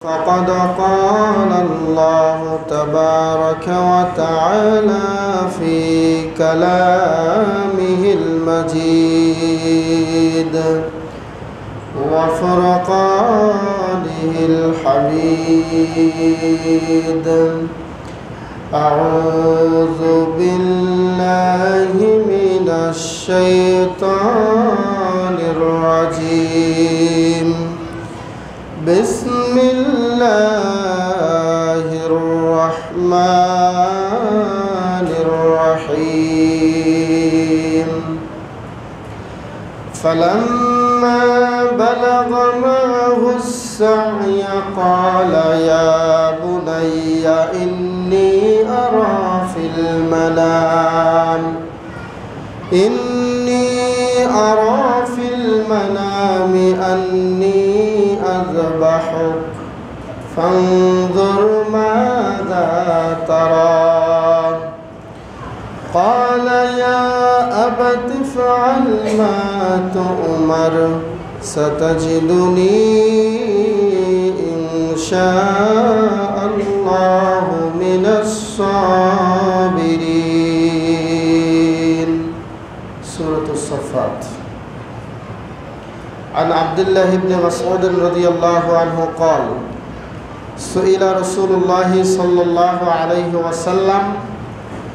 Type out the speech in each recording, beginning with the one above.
فقد قال الله تبارك وتعالى في كلامه المجيد وفرقانه الحميد. أعوذ بالله من الشيطان الرجيم. بسم الله الرحمن الرحيم. فلما بلغ معه السعي قال يا بني إني أرى في المنام أني أذبحك فانظر ماذا ترى. قال يا أبت افعل ما تؤمر ستجدني إن شاء الله من الصابرين. سورة الصفات. عن عبد الله بن مسعود رضي الله عنه قال سئل رسول الله صلى الله عليه وسلم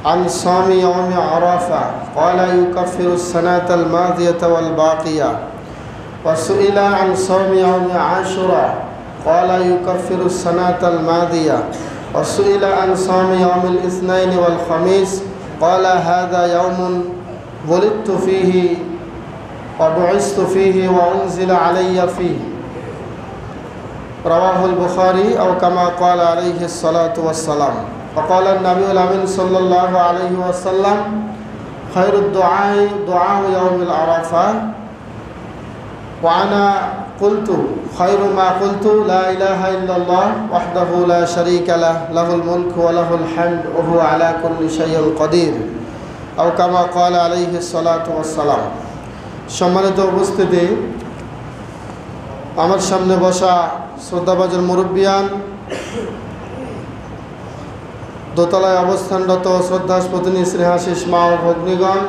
عن صوم يوم عرفة قال يكفر السنة الماضية والباقية. وسئل عن صوم يوم عاشوراء قال يكفر السنة الماضية. وسئل عن صوم يوم الاثنين والخميس قال هذا يوم ولدت فيه وبعثت فيه وأنزل علي فيه. رواه البخاري أو كما قال عليه الصلاة والسلام. وقال النبي الأمين صلى الله عليه وسلم خير الدعاء دعاء يوم العرفة. وأنا قلت خير ما قلت لا إله إلا الله وحده لا شريك له له الملك وله الحمد وهو على كل شيء قدير أو كما قال عليه الصلاة والسلام. সম্মানিত উপস্থিতি, আমার সামনে বসা শ্রদ্ধাভাজন মুরব্বিয়ান, দোতলায় অবস্থানরত শ্রদ্ধাস্পতিনী স্নেহাশিস মা ও ভগ্নীগণ,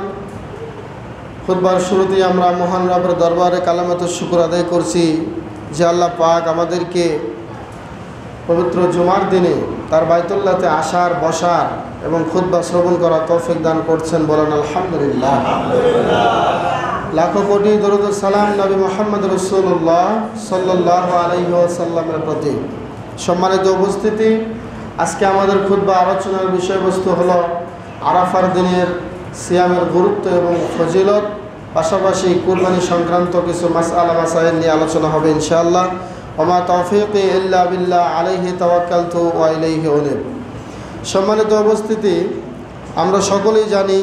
খুতবার শুরুতেই আমরা মহান রবের দরবারে কালামাতুশ শুকর আদায় করছি যে আল্লাহ পাক আমাদেরকে পবিত্র জুমার দিনে তার বাইতুল্লাহতে আসার, বসার এবং খুতবা শ্রবণ করার তৌফিক দান করছেন। বলেন আলহামদুলিল্লাহ। লাখো কোটি দরুদ ও সালাম নবী মুহাম্মদ রাসূলুল্লাহ সাল্লাল্লাহু আলাইহি ওয়াসাল্লামের প্রতি। সম্মানিত উপস্থিতি, আজকে আমাদের খুতবা আলোচনার বিষয়বস্তু হলো আরাফার দিনের সিয়ামের গুরুত্ব এবং ফজিলত, পাশাপাশি কুরবানি সংক্রান্ত কিছু মাসআলা মাসাইল নিয়ে আলোচনা হবে ইনশাআল্লাহ। ওমা তাওফীকি ইল্লা বিল্লাহ আলাইহি তাওয়াক্কালতু ওয়া ইলাইহি উনীব। সম্মানিত উপস্থিতি, আমরা সকলেই জানি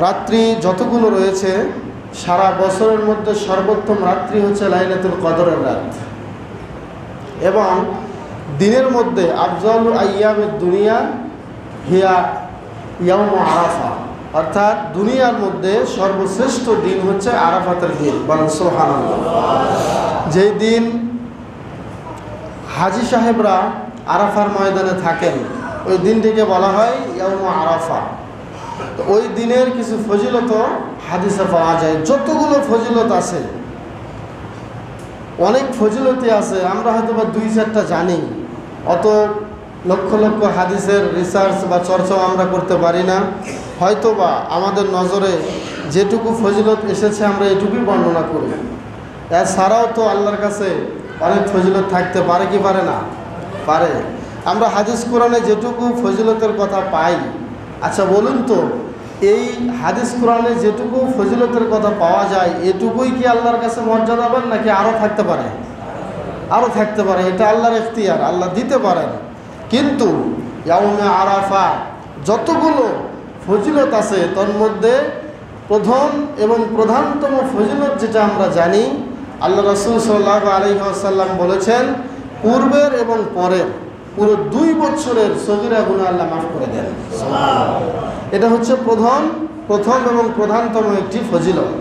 রাত্রি যতগুলো রয়েছে সারা বছরের মধ্যে সর্বোত্তম রাত্রি হচ্ছে লাইলাতুল কদরের রাত, এবং দিনের মধ্যে আফজালু আইয়ামের দুনিয়া হিয়া ইয়াউম আরাফা, অর্থাৎ দুনিয়ার মধ্যে সর্বশ্রেষ্ঠ দিন হচ্ছে আরাফাতের দিন। বলেন সুবহানাল্লাহ। যেই দিন হাজী সাহেবরা আরাফার ময়দানে থাকেন ওই দিনটিকে বলা হয় ইয়াউম আরাফা। তো ওই দিনের কিছু ফজিলত হাদিসে পাওয়া যায়। যতগুলো ফজিলত আছে, অনেক ফজিলতই আছে, আমরা হয়তো বা দুই চারটা জানি, অত লক্ষ লক্ষ হাদিসের রিসার্চ বা চর্চাও আমরা করতে পারি না। হয়তো বা আমাদের নজরে যেটুকু ফজিলত এসেছে আমরা এটুকুই বর্ণনা করি। এছাড়াও তো আল্লাহর কাছে অনেক ফজিলত থাকতে পারে কি পারে না? পারে। আমরা হাদিস কোরআনে যেটুকু ফজিলতের কথা পাই, আচ্ছা বলুন তো, এই হাদিস কোরআনে যেটুকু ফজিলতের কথা পাওয়া যায় এটুকুই কি আল্লাহর কাছে মর্যাদাবান, নাকি আরও থাকতে পারে? আরও থাকতে পারে। এটা আল্লাহর ইখতিয়ার, আল্লাহ দিতে পারেন। কিন্তু ইয়াউমে আরাফা যতগুলো ফজিলত আছে তার মধ্যে প্রথম এবং প্রধানতম ফজিলত যেটা আমরা জানি, আল্লাহ রাসূল সাল্লাল্লাহু আলাইহি ওয়াসাল্লাম বলেছেন পূর্বের এবং পরের পুরো 2 বছরের সগীরা গুনাহ আল্লাহ মাফ করে দেন। এটা হচ্ছে প্রথম এবং প্রধানতম একটি ফজিলত।